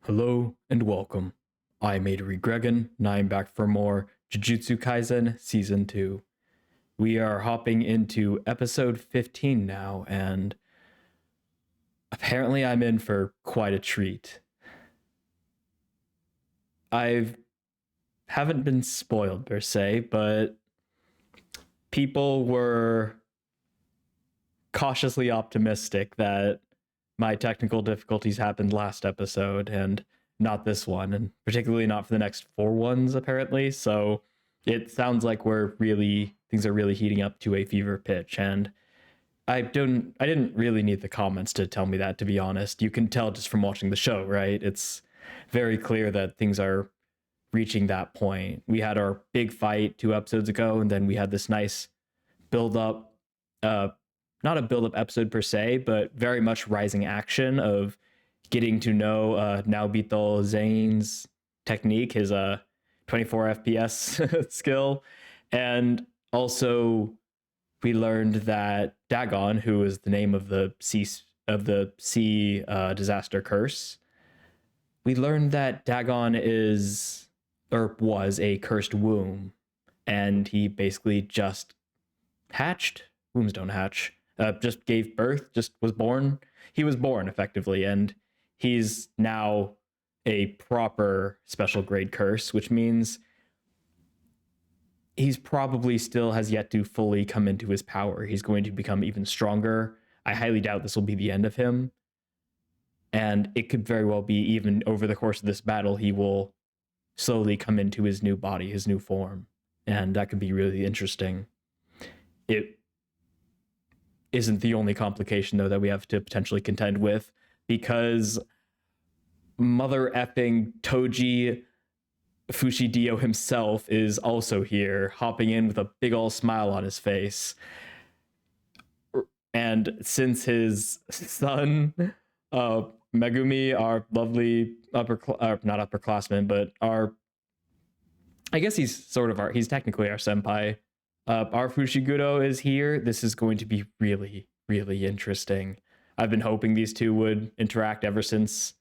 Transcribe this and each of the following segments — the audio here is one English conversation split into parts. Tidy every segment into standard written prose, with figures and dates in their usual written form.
Hello and welcome. I'm Adri Gregan, and I'm back for more Jujutsu Kaisen Season 2. We are hopping into episode 15 now, and apparently I'm in for quite a treat. I haven't been spoiled per se, but people were cautiously optimistic that my technical difficulties happened last episode and not this one, and particularly not for the next 4 ones apparently. So it sounds like things are really heating up to a fever pitch, and I didn't really need the comments to tell me that, to be honest. You can tell just from watching the show, right? It's very clear that things are reaching that point. We had our big fight 2 episodes ago, and then we had this nice build up, not a build-up episode per se, but very much rising action of getting to know Naobito Zane's technique, his 24 FPS skill. And also we learned that Dagon, who is the name of the sea disaster curse, we learned that Dagon was a cursed womb, and he basically just hatched. Wombs don't hatch. Just gave birth, just was born. He was born effectively, and he's now a proper special grade curse, which means he's probably still has yet to fully come into his power. He's going to become even stronger. I highly doubt this will be the end of him. And it could very well be, even over the course of this battle, he will slowly come into his new body, his new form. And that could be really interesting. It isn't the only complication, though, that we have to potentially contend with, because mother effing Toji Fushidio himself is also here, hopping in with a big ol' smile on his face. And since his son, Megumi, our lovely not upperclassman, but I guess he's technically our senpai, our Fushiguro is here. This is going to be really, really interesting. I've been hoping these two would interact ever since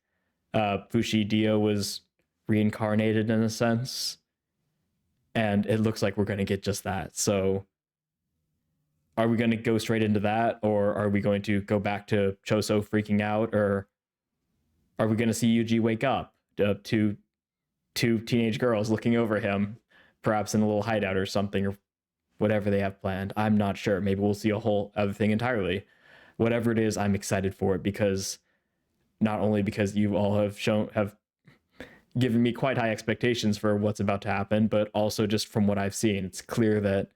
Fushidio was reincarnated, in a sense. And it looks like we're going to get just that. So are we going to go straight into that? Or are we going to go back to Choso freaking out? Or are we going to see Yuji wake up to two teenage girls looking over him, perhaps in a little hideout or something, or whatever they have planned? I'm not sure. Maybe we'll see a whole other thing entirely. Whatever it is, I'm excited for it, because not only because you all have given me quite high expectations for what's about to happen, but also just from what I've seen, it's clear that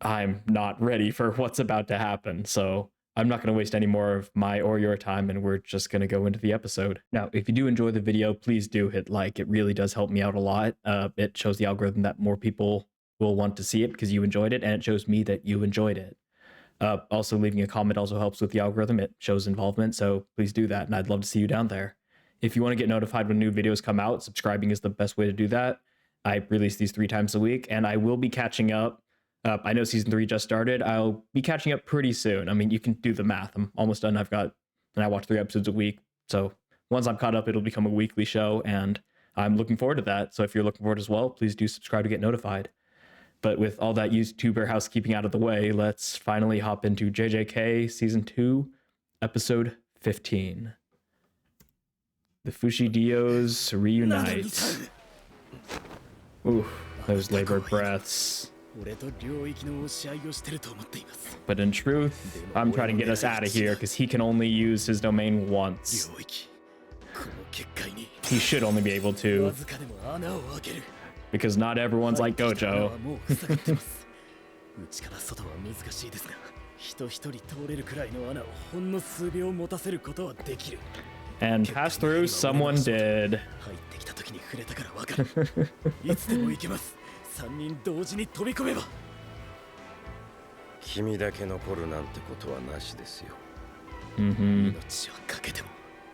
I'm not ready for what's about to happen. So I'm not going to waste any more of my or your time, and we're just going to go into the episode. Now, if you do enjoy the video, please do hit like. It really does help me out a lot. It shows the algorithm that more people will want to see it because you enjoyed it, and it shows me that you enjoyed it. Also, leaving a comment also helps with the algorithm. It shows involvement, so please do that, and I'd love to see you down there. If you want to get notified when new videos come out, subscribing is the best way to do that. I release these 3 times a week, and I will be catching up. I know season 3 just started. I'll be catching up pretty soon. I mean, you can do the math. I'm almost done. I watch 3 episodes a week. So once I'm caught up, it'll become a weekly show, and I'm looking forward to that. So if you're looking forward as well, please do subscribe to get notified. But with all that YouTuber housekeeping out of the way, let's finally hop into JJK Season 2, Episode 15. The Fushidios reunite. Ooh, those labored breaths. But in truth, I'm trying to get us out of here because he can only use his domain once. He should only be able to, because not everyone's like Gojo. And pass through, someone did.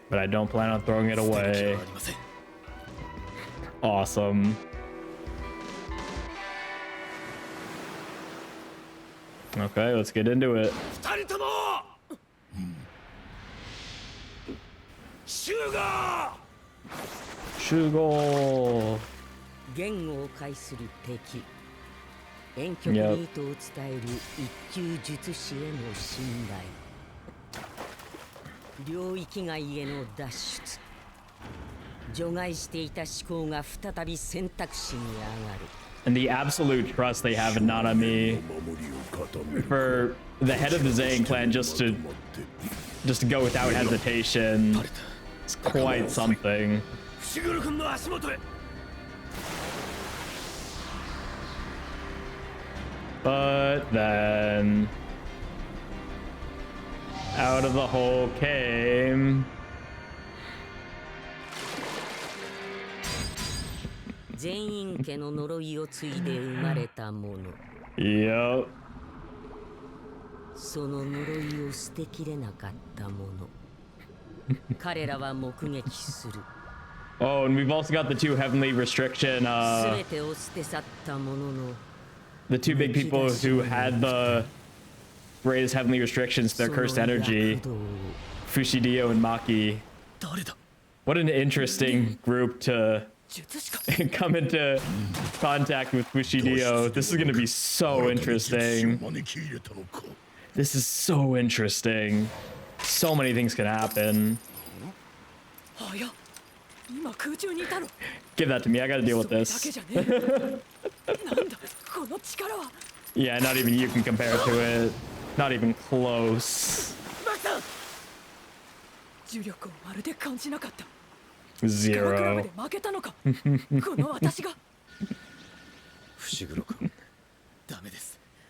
But I don't plan on throwing it away. Awesome. Okay, let's get into it. Shugo. 言語を介する敵遠距離ニートを伝える一級術師への信頼領域外への脱出除外していた思考が再び選択肢に上がる And the absolute trust they have in Nanami for the head of the Zane clan just to go without hesitation. It's quite something. But then out of the hole came 全員家の呪いを継いで生まれたもの Yep. その呪いを捨てきれなかったもの彼らは目撃する Oh, and we've also got the two heavenly restriction 全てを捨て去ったものの the two big people who had the greatest heavenly restrictions to their cursed energy, Fushidio and Maki. What an interesting group to come into contact with Fushidio. This is going to be so interesting. This is so interesting. So many things can happen. Give that to me. I got to deal with this. Yeah, not even you can compare to it. Not even close. Zero.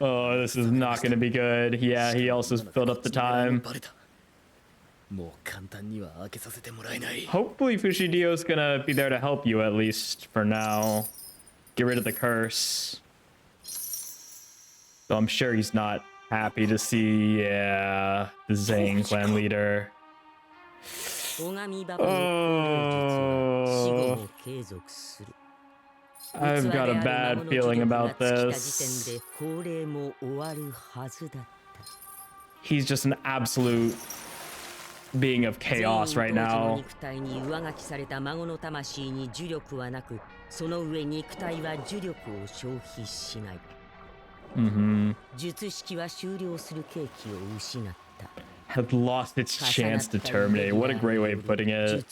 Oh, this is not going to be good. Yeah, he also filled up the time. Hopefully Fushidio's gonna be there to help you at least for now. Get rid of the curse. So I'm sure he's not happy to see, the Zane clan leader. Oh, I've got a bad feeling about this. He's just an absolute being of chaos right now. Had lost its chance to terminate. What a great way of putting it.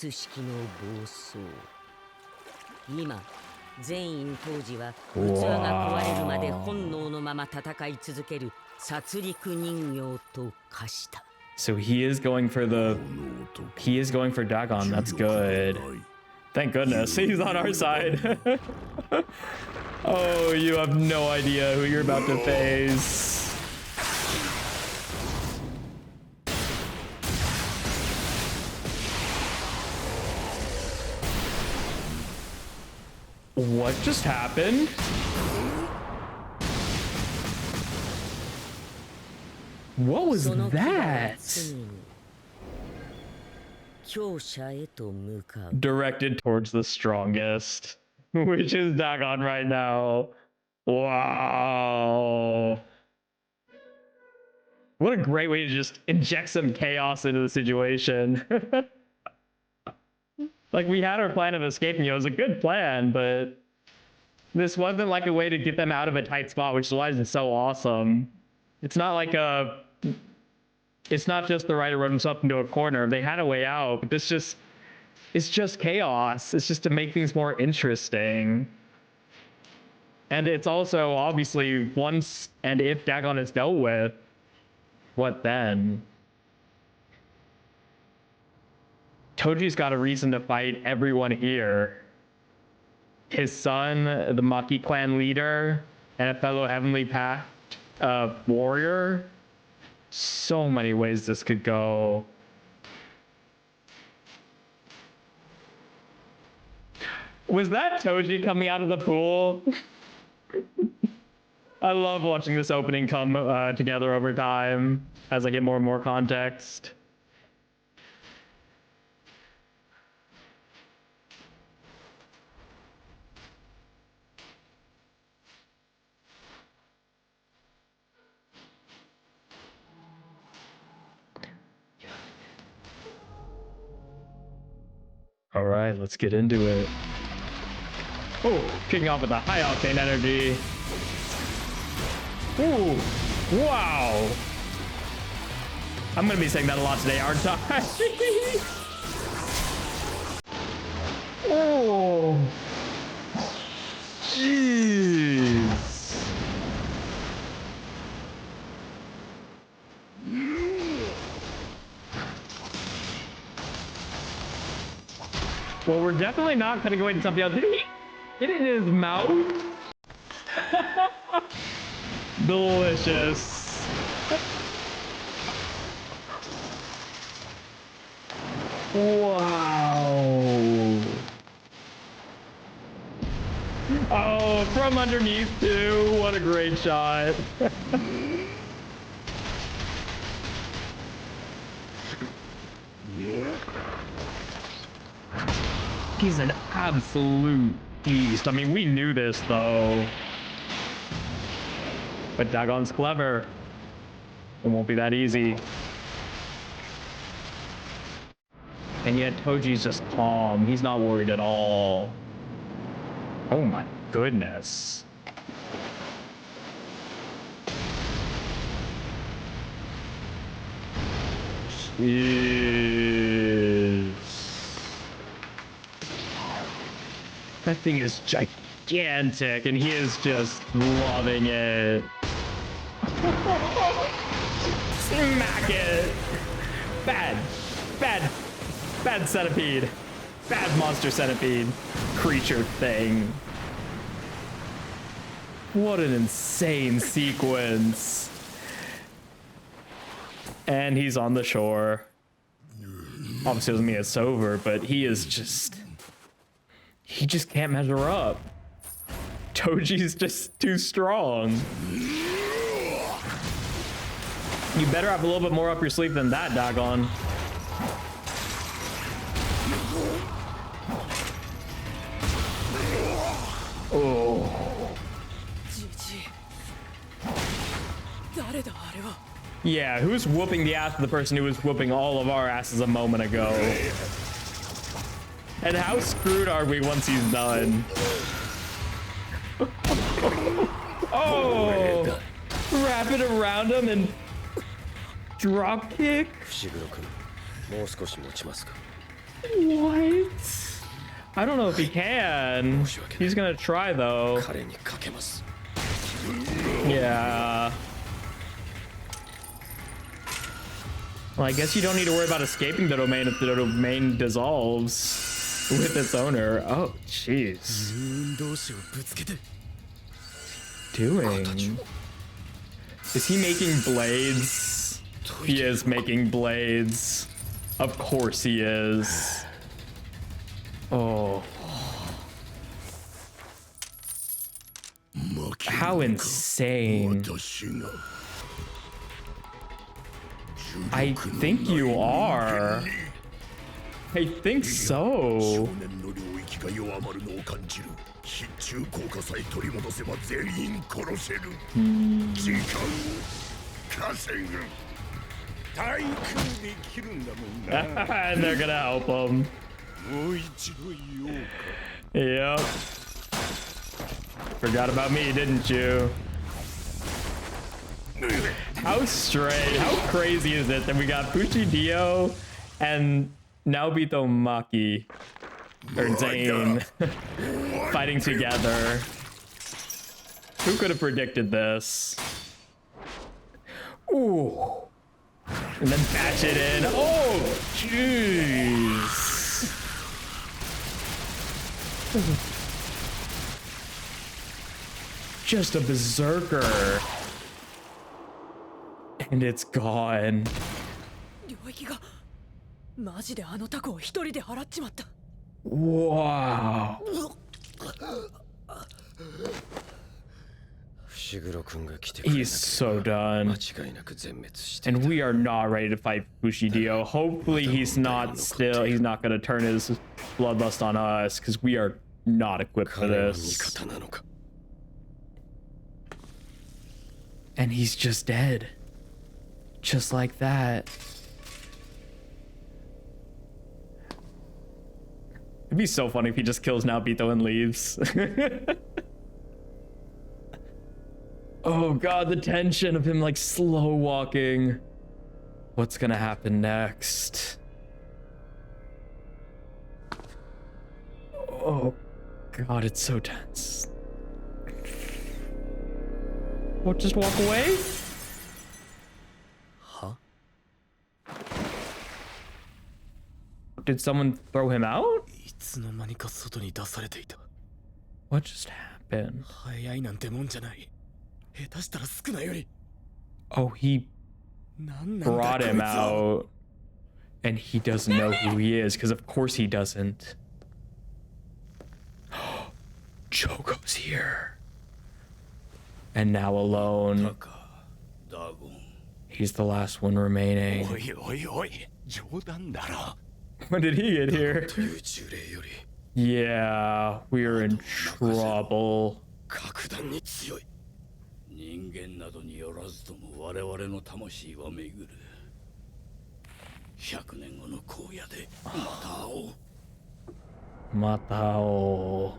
全員当時は器が壊れるまで本能のまま戦い続ける殺戮人形と化した。 So he is going for Dagon. That's good. Thank goodness he's on our side. Oh, you have no idea who you're about to face. What just happened? What was that? Directed towards the strongest, which is Dagon right now. Wow. What a great way to just inject some chaos into the situation. Like, we had our plan of escaping. It was a good plan, but this wasn't like a way to get them out of a tight spot, which is why it's so awesome. It's not like it's not just the writer wrote himself into a corner. They had a way out, but it's just chaos. It's just to make things more interesting. And it's also, obviously, once and if Dagon is dealt with, what then? Toji's got a reason to fight everyone here. His son, the Maki clan leader, and a fellow Heavenly Pact warrior. So many ways this could go. Was that Toji coming out of the pool? I love watching this opening come together over time as I get more and more context. All right, let's get into it. Oh, kicking off with a high octane energy. Ooh, wow. I'm gonna be saying that a lot today, aren't I? Oh, jeez. Well, we're definitely not gonna go into something else. Did he get it in his mouth? Delicious. Wow. Oh, from underneath too. What a great shot. He's an absolute beast. I mean, we knew this though. But Dagon's clever. It won't be that easy. And yet Toji's just calm. He's not worried at all. Oh my goodness. Jeez. That thing is gigantic and he is just loving it. Smack it. Bad centipede. Bad monster centipede creature thing. What an insane sequence. And he's on the shore. Obviously doesn't mean it's over, but he just can't measure up. Toji's just too strong. You better have a little bit more up your sleeve than that, Dagon. Oh. Yeah, who's whooping the ass of the person who was whooping all of our asses a moment ago? And how screwed are we once he's done? Oh! Wrap it around him and drop kick? What? I don't know if he can. He's gonna try though. Yeah. Well, I guess you don't need to worry about escaping the domain if the domain dissolves with its owner. Oh, jeez. Doing? Is he making blades? He is making blades. Of course he is. Oh. How insane. I think you are. I think so. And they're gonna help him. Yep. Forgot about me, didn't you? How strange, how crazy is it that we got Fujidio and Naobito Maki, or Zane, fighting together? Who could have predicted this? Ooh. And then patch it in. Oh, jeez. Just a berserker. And it's gone. Wow. He's so done. And we are not ready to fight Bushido. Hopefully he's not gonna turn his bloodlust on us, because we are not equipped for this. And he's just dead. Just like that. It'd be so funny if he just kills Naobito and leaves. Oh god, the tension of him like slow walking. What's gonna happen next? Oh god, it's so tense. What, just walk away? Huh? Did someone throw him out? いつの間にか外に出されていた。 What just happened? 早いなんてもんじゃない。下手したら少ないより。 Oh, he なんなんだ brought こいつ him は。 out. And he doesn't know who he is, because of course he doesn't. Chogo's here. And now alone. He's the last one remaining. おいおいおい、冗談だろ。 When did he get here? という呪霊より Yeah, we're in trouble. 格段に強い。人間などによらずとも我々の魂は巡る。100年後の荒野でまた会おう。 Matao.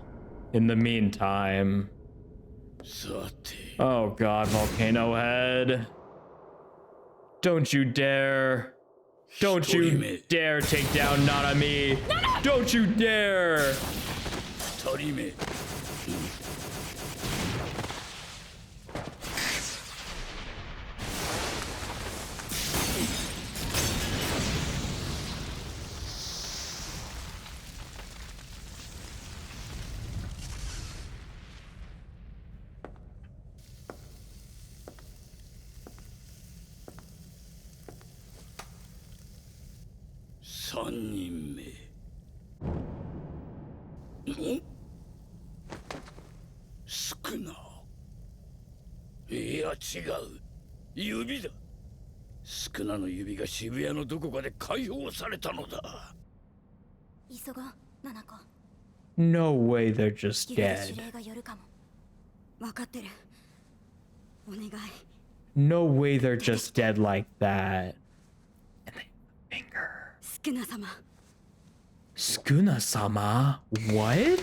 In the meantime. さて、 Oh god, Volcano Head. Don't you dare. Don't you dare take down Nanami. Don't you dare. 2人目。3人目。ん？少な。いや違う。指だ。少なの指が渋谷のどこかで解放されたのだ。急ごう、ナナコ。 No way they're just 引き出 dead. し指令が寄るかも。分かってる。お願い。 No way they're just dead like that. And they finger. スクナ様。 Skuna-sama? What?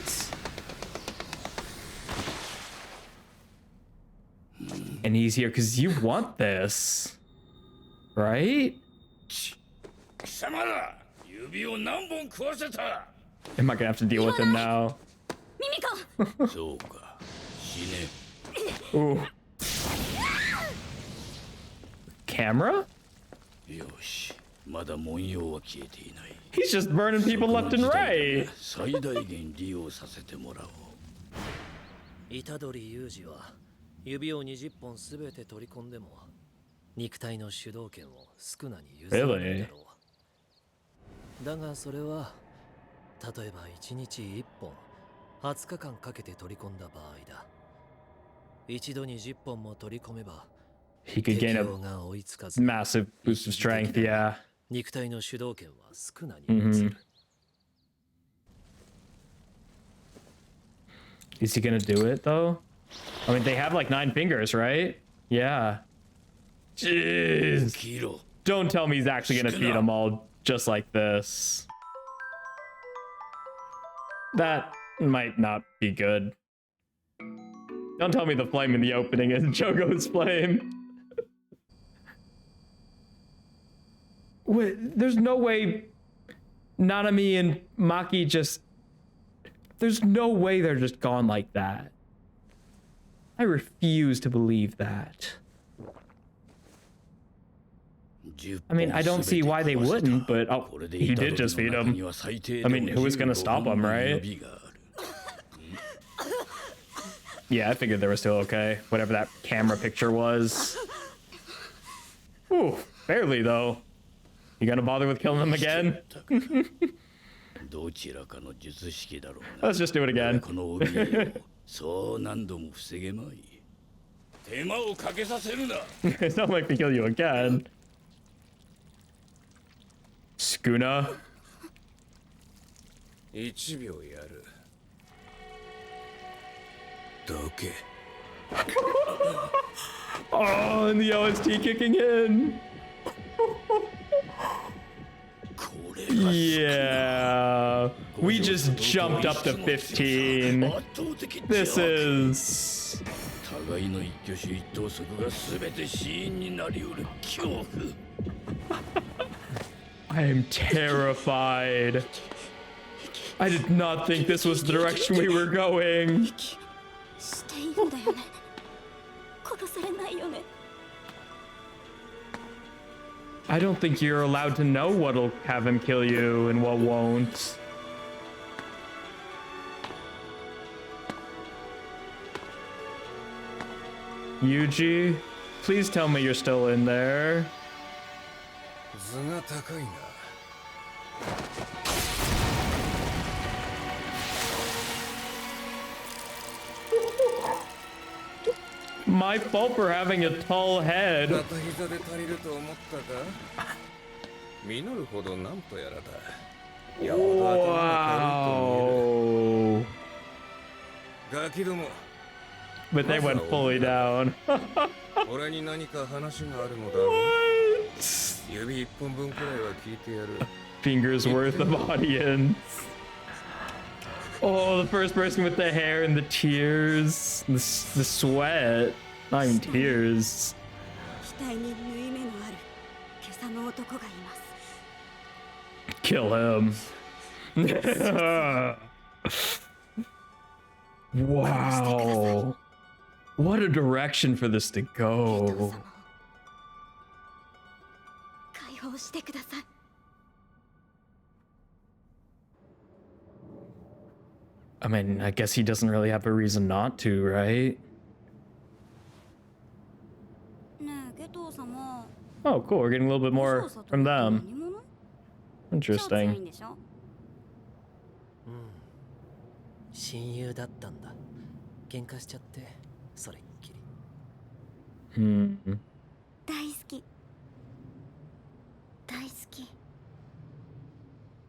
And he's here because you want this. Right? 貴様ら、指を何本食わせた。 Am I gonna have to deal with him now? ミミコ。そうか。死ね。 Ooh. Camera? よし。まだ文様は消えていない。 He's just burning people left and right. 最大限利用させてもらおう。虎杖裕二は指を20本すべて取り込んでも肉体の主導権を少なに譲らないだろう。だがそれは例えば1日1本20日間かけて取り込んだ場合だ。一度に10本も取り込めば He could gain a 適応が追いつかず massive boost of strength, yeah. 肉体の主導権は少なに移る。Is he gonna do it though? I mean, they have like 9 fingers, right? Yeah. Jeez. キロ。 Don't tell me he's actually gonna feed them all just like this. That might not be good. Don't tell me the flame in the opening is Jogo's flame. Wait, there's no way Nanami and Maki just... There's no way they're just gone like that. I refuse to believe that. I mean, I don't see why they wouldn't, but oh, he did just feed him. I mean, who was gonna stop him, right? Yeah, I figured they were still okay. Whatever that camera picture was. Ooh, barely though. You gonna bother with killing them again? どちらかの術式だろう Let's just do it again. この帯をそう何度も防げまい。手間をかけさせるな。 It's not like we kill you again. Skuna. 1秒やる。どけ。 Oh, and the OST kicking in. これ Yeah. We just jumped up to 15. This is... 互いの一挙手一投足が全て死因になりうる恐怖。 I am terrified. I did not think this was the direction we were going. していいんだよね。殺されないよね。 I don't think you're allowed to know what'll have him kill you and what won't. Yuji, please tell me you're still in there. 図が高いな。 My fault for having a tall head. 片膝で足りると思ったか？実るほどなんとやらだ。やほど頭が軽いと見える。 Wow. ガキども。 But they went fully down. 俺に何か話があるのだろう。指一本分くらいは聞いてやる。 Fingers worth of audience. Oh, the first person with the hair and the tears, the sweat, not even tears. 額に縫い目のある今朝の男がいます。 Kill him. Wow. What a direction for this to ゲト go. 様を解放してください。 I mean, I guess he doesn't really have a reason not to, right? ねえゲト様。 Oh, cool. We're getting a little bit more from them. 何者？ Interesting. 超強いんでしょ？ 親友だったんだ。喧嘩しちゃってそれっきり。 Hmm. 大好き。大好き。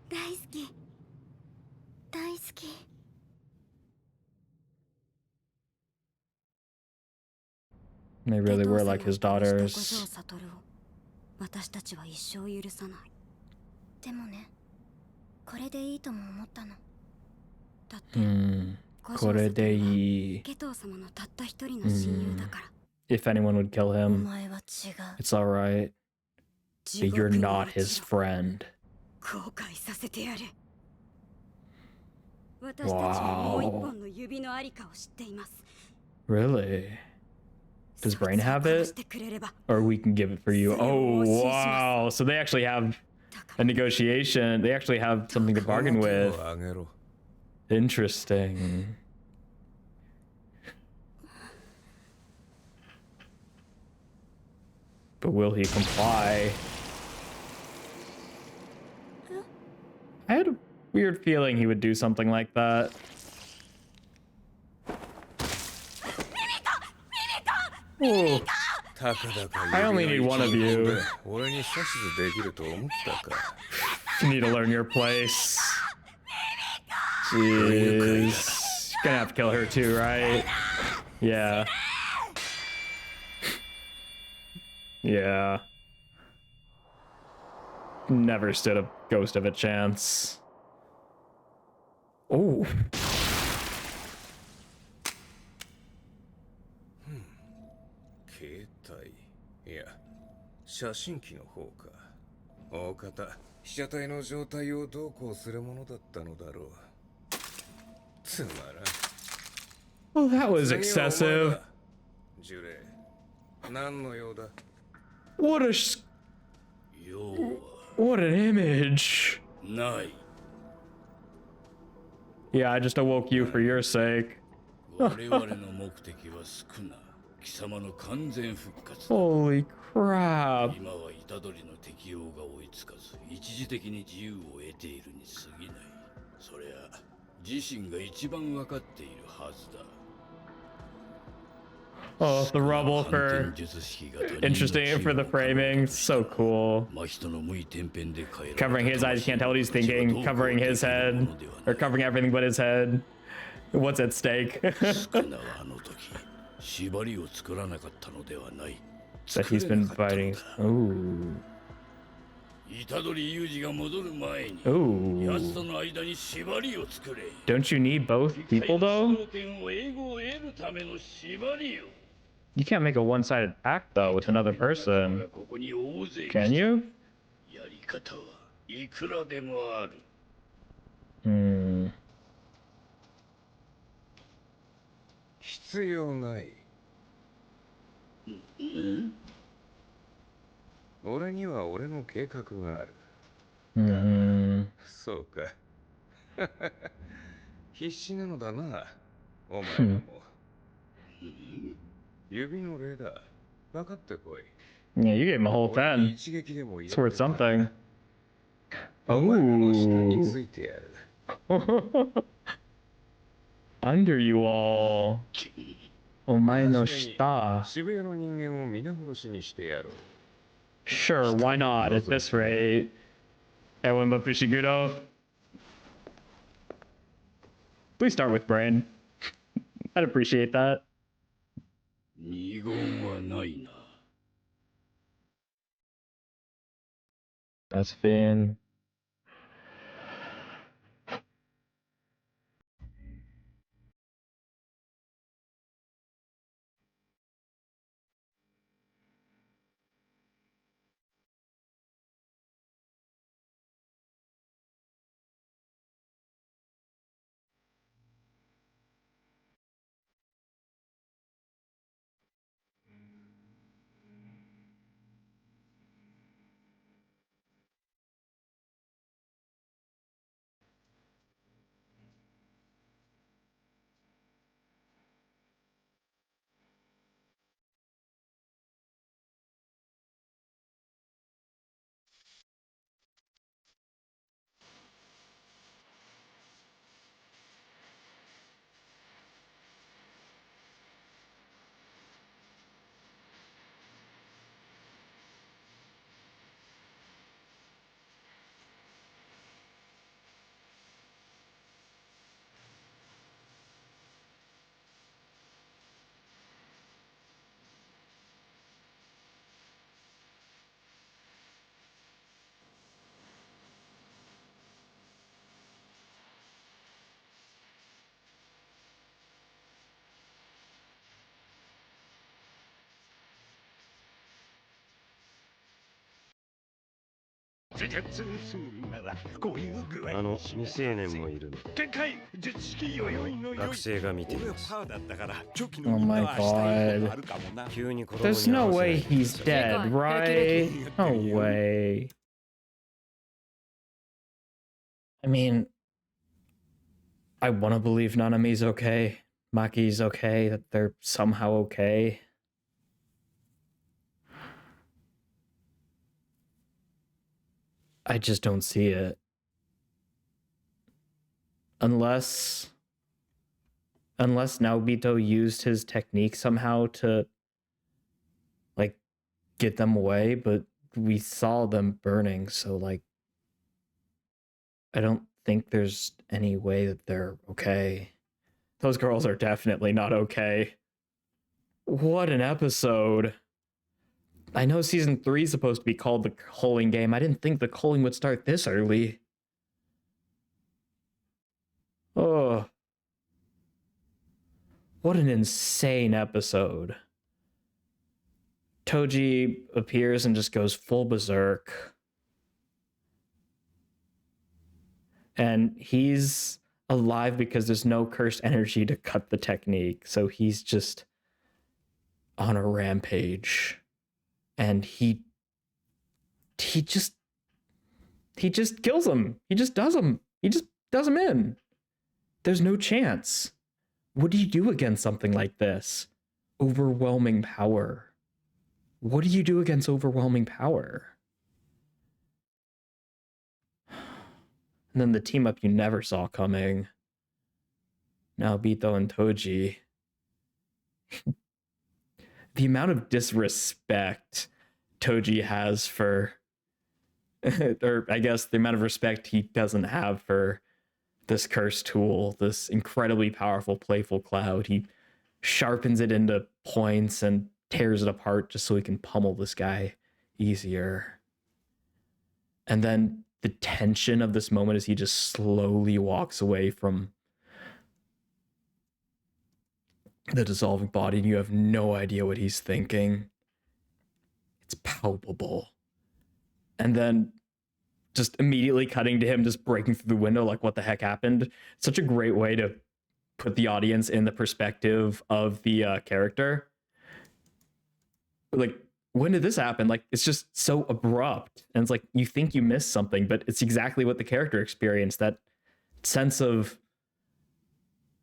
大好き。大好き。 They really were like his ゲト様を殺 daughters. した小僧悟を私たちは一生許さない。でもね、これでいいとも思ったの。だって、Hmm. 小僧悟は Koredei. ゲト様のたった一人の親友だから。 If anyone would kill お him, 前は違う。 it's alright. 地 But 獄 you're の not 道 his を friend. 後悔させてやる。私たちはもう一本の指のありかを知っています。 Really? Does そい Brain つを have 殺し it? てくれれば Or we can give it for you. Oh, wow. So they actually have だか a ら negotiation. They actually have something to bargain この手 with. をあげろ。 Interesting. But will he comply? I had a weird feeling he would do something like that. Ooh. たかだか I only need one of you. 俺に指図できると思ったか。 You need to learn your place. Jeez. Gonna have to kill her too, right? Yeah. Yeah. Never stood a ghost of a chance. Oh. 携帯いや写真機の方か。大方被写体の状態をどうこうするものだったのだろう。つまらん。 Well, that was 次はお前 excessive. だ。呪霊。何の用だ。 What a 用は what an image. ない。 Yeah, I just awoke you for your sake. 我々の目的は少な。貴様の完全復活だ。 Holy crap. 今は虎杖の適応が追いつかず、一時的に自由を得ているに過ぎない。そりゃ自身が一番わかっているはずだ。 Oh, the rubble for interesting for the framing. So cool. Covering his eyes, you can't tell what he's thinking. Covering his head, or covering everything but his head. What's at stake? That he's been fighting. Ooh. 虎杖裕二が戻る前に Ooh. 奴との間に縛りを作れ。 Don't you need both people, though? 主権を永劫得るための縛りを。 You can't make a one-sided pact, though, with another person. ここに大勢来た。 Can you? やり方はいくらでもある。 Hmm. 必要ない。俺には俺の計画がある。 Hmm. そうか。必死なのだな、お前らも。指の例だ。分かってこい。 Yeah, you gave him a whole 俺に 10. 一撃でも入れ It's て worth something. お前らの下に Oh. ついてやる。 Under you all. お前の下。渋谷の人間を皆殺しにしてやろう。 Sure, why not? At this rate. Everyone but Fushiguro. Please start with Brain. I'd appreciate that. 二言はないな。 That's Finn. Ano, 未成年もいるの。学生が見ています。 Oh my god. 急に子供 There's に no 会わせな way い he's dead, right? No way. I mean, I want to believe Nanami's okay. Maki's okay, that they're somehow okay. I just don't see it. Unless Naobito used his technique somehow to like get them away, but we saw them burning, so like I don't think there's any way that they're okay. Those girls are definitely not okay. What an episode. I know season 3 is supposed to be called the culling game. I didn't think the culling would start this early. Oh. What an insane episode. Toji appears and just goes full berserk. And he's alive because there's no cursed energy to cut the technique. So he's just on a rampage. And he just kills him. He just does him. He just does him in. There's no chance. What do you do against something like this? Overwhelming power. What do you do against overwhelming power? And then the team up you never saw coming. Naobito and Toji. The amount of disrespect Toji has for, or I guess the amount of respect he doesn't have for this cursed tool, this incredibly powerful, playful cloud. He sharpens it into points and tears it apart just so he can pummel this guy easier. And then the tension of this moment as he just slowly walks away from the dissolving body, and you have no idea what he's thinking. It's palpable. And then just immediately cutting to him just breaking through the window, like, what the heck happened? Such a great way to put the audience in the perspective of the character. Like, when did this happen? Like, it's just so abrupt. And it's like, you think you missed something, but it's exactly what the character experienced. That sense of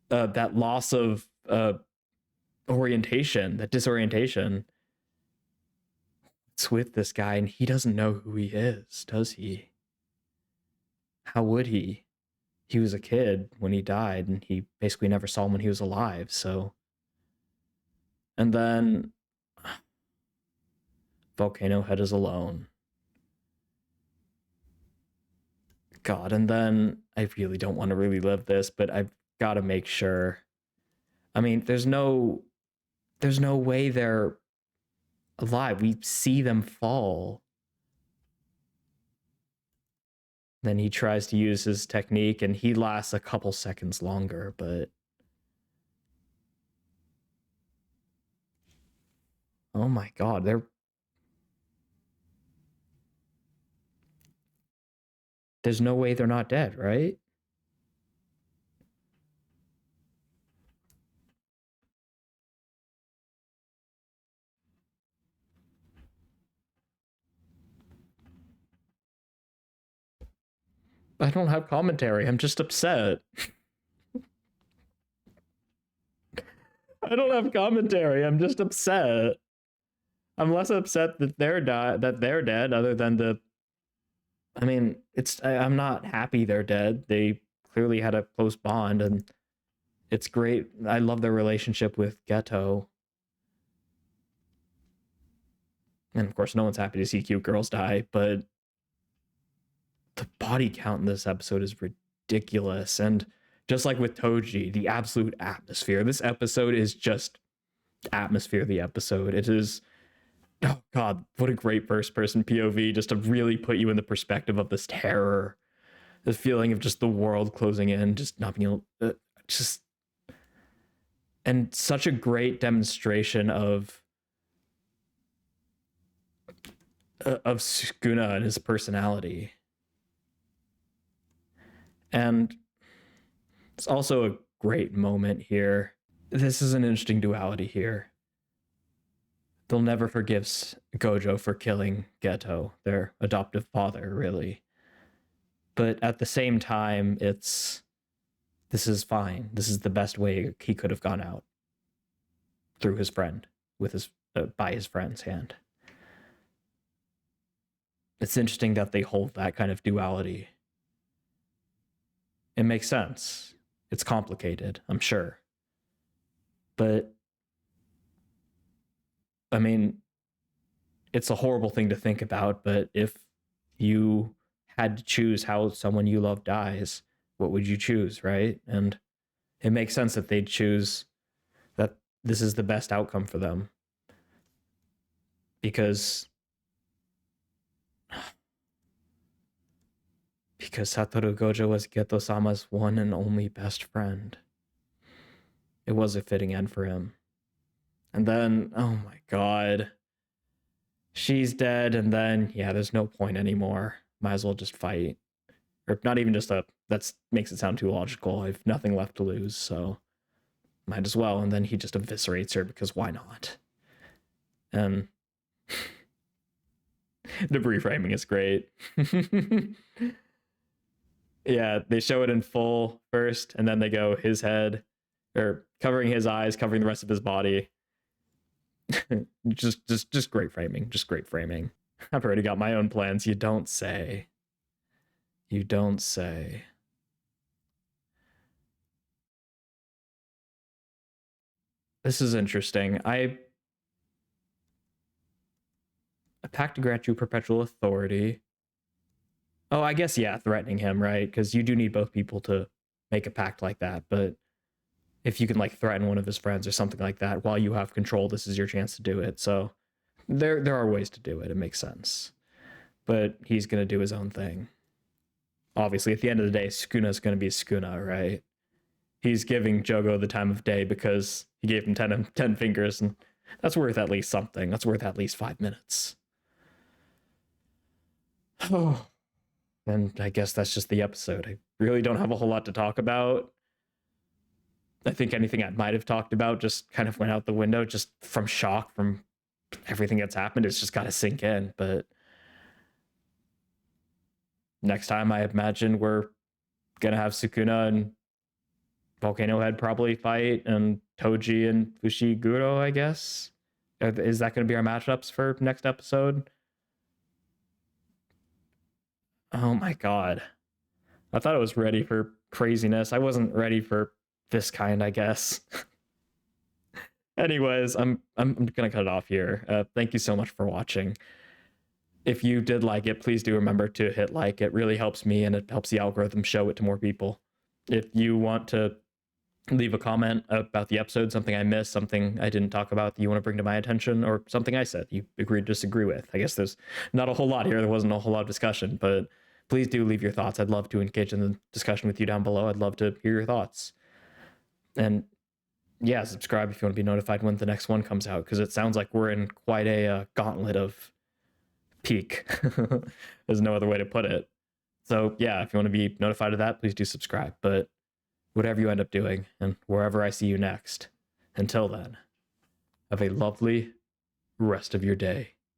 that loss of orientation, that disorientation. It's with this guy, and he doesn't know who he is, does he? How would he? He was a kid when he died, and he basically never saw him when he was alive, so. And then Volcano Head is alone. God, and then I really don't want to relive this, but I've got to make sure. I mean, there's no way they're alive. We see them fall. Then he tries to use his technique, and he lasts a couple seconds longer, but oh my God, there's no way they're not dead, right? I don't have commentary. I'm just upset. I don't have commentary. I'm just upset. I'm less upset that they're dead, other than the. I mean, I'm not happy they're dead. They clearly had a close bond, and it's great. I love their relationship with Geto. And of course, no one's happy to see cute girls die, but the body count in this episode is ridiculous. And just like with Toji, the absolute atmosphere. This episode is just atmosphere, the episode. It is, oh God, what a great first person POV, just to really put you in the perspective of this terror, the feeling of just the world closing in, just not being able, just, and such a great demonstration of Sukuna and his personality. And it's also a great moment here. This is an interesting duality here. They'll never forgive Gojo for killing Geto, their adoptive father, really. But at the same time, this is fine. This is the best way he could have gone out. Through his friend, by his friend's hand. It's interesting that they hold that kind of duality. It makes sense. It's complicated, I'm sure. But, I mean, it's a horrible thing to think about, but if you had to choose how someone you love dies, what would you choose, right? And it makes sense that they'd choose that this is the best outcome for them. Because Satoru Gojo was Geto-sama's one and only best friend. It was a fitting end for him. And then, oh my God, she's dead, and then, yeah, there's no point anymore. Might as well just fight. Or not even just that makes it sound too logical. I have nothing left to lose, so might as well. And then he just eviscerates her, because why not? And the reframing is great. Yeah, they show it in full first, and then they go his head, or covering his eyes, covering the rest of his body. just great framing. Just great framing. I've already got my own plans. You don't say. You don't say. This is interesting. A pact to grant you perpetual authority. Oh, I guess, yeah, threatening him, right? Because you do need both people to make a pact like that. But if you can, like, threaten one of his friends or something like that while you have control, this is your chance to do it. So there are ways to do it. It makes sense. but he's going to do his own thing. Obviously, at the end of the day, Sukuna's going to be Sukuna, right? He's giving Jogo the time of day because he gave him 10 fingers, and that's worth at least something. That's worth at least 5 minutes. Oh, and I guess that's just the episode. I really don't have a whole lot to talk about. I think anything I might have talked about just kind of went out the window just from shock from everything that's happened. It's just got to sink in. But next time, I imagine we're going to have Sukuna and Volcano Head probably fight, and Toji and Fushiguro, I guess. Is that going to be our matchups for next episode? Oh my god. I thought I was ready for craziness. I wasn't ready for this kind, I guess. Anyways, I'm gonna cut it off here. Thank you so much for watching. If you did like it, please do remember to hit like. It really helps me and it helps the algorithm show it to more people. If you want to leave a comment about the episode, something I missed, something I didn't talk about that you want to bring to my attention, or something I said you agree to disagree with. I guess there's not a whole lot here. There wasn't a whole lot of discussion, but please do leave your thoughts. I'd love to engage in the discussion with you down below. I'd love to hear your thoughts. And yeah, subscribe if you want to be notified when the next one comes out, because it sounds like we're in quite a gauntlet of peak. There's no other way to put it. So yeah, if you want to be notified of that, please do subscribe. But whatever you end up doing, and wherever I see you next, until then, have a lovely rest of your day.